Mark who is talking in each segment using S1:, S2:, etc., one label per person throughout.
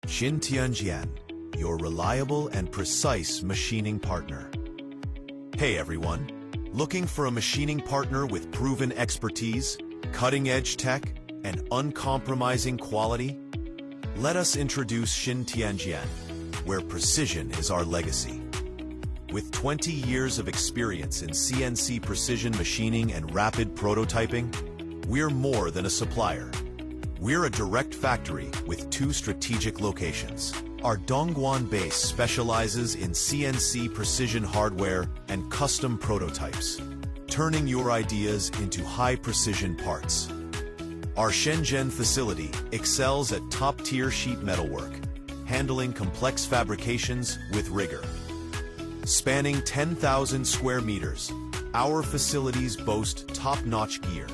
S1: Xintianjian, your reliable and precise machining partner. Hey everyone, looking for a machining partner with proven expertise, cutting-edge tech, and uncompromising quality? Let us introduce Xintianjian, where precision is our legacy. With 20 years of experience in CNC precision machining and rapid prototyping, we're more than a supplier. We're a direct factory with 2 strategic locations. Our Dongguan base specializes in CNC precision hardware and custom prototypes, turning your ideas into high-precision parts. Our Shenzhen facility excels at top-tier sheet metal work, handling complex fabrications with rigor. Spanning 10,000 square meters, our facilities boast top-notch gear,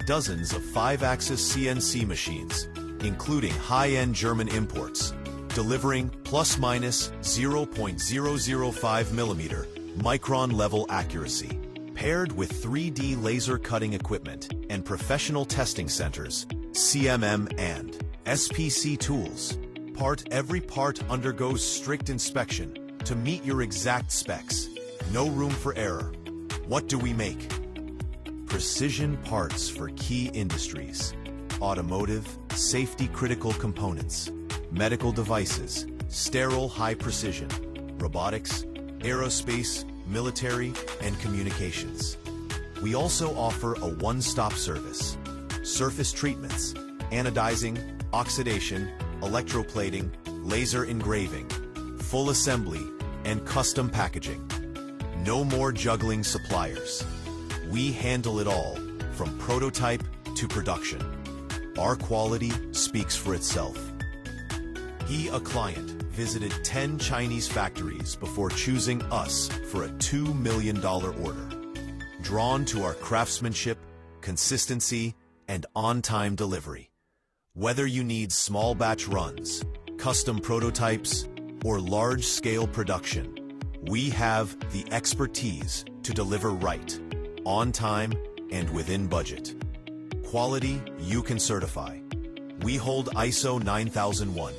S1: dozens of 5-axis CNC machines, including high-end German imports, delivering plus-minus 0.005 millimeter micron-level accuracy. Paired with 3D laser cutting equipment and professional testing centers, CMM and SPC tools, every part undergoes strict inspection to meet your exact specs. No room for error. What do we make? Precision parts for key industries, automotive, safety-critical components, medical devices, sterile high precision, robotics, aerospace, military, and communications. We also offer a one-stop service: surface treatments, anodizing, oxidation, electroplating, laser engraving, full assembly, and custom packaging. No more juggling suppliers. We handle it all, from prototype to production. Our quality speaks for itself. A client visited 10 Chinese factories before choosing us for a $2 million order. Drawn to our craftsmanship, consistency, and on-time delivery. Whether you need small batch runs, custom prototypes, or large-scale production, we have the expertise to deliver right, on time, and within budget. Quality you can certify. We hold ISO 9001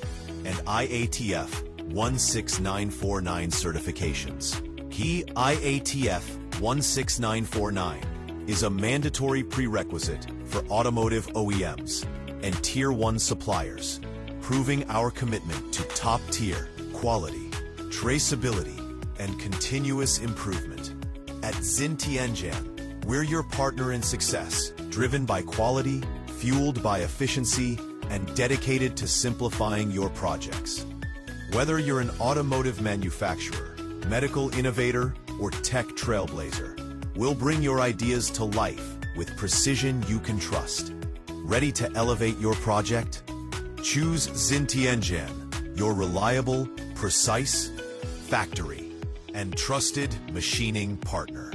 S1: and IATF 16949 certifications. IATF 16949 is a mandatory prerequisite for automotive OEMs and Tier 1 suppliers, proving our commitment to top-tier quality, traceability, and continuous improvement. At Xintianjian, we're your partner in success, driven by quality, fueled by efficiency, and dedicated to simplifying your projects. Whether you're an automotive manufacturer, medical innovator, or tech trailblazer, we'll bring your ideas to life with precision you can trust. Ready to elevate your project? Choose Xintianjian, your reliable, precise, factory, and trusted machining partner.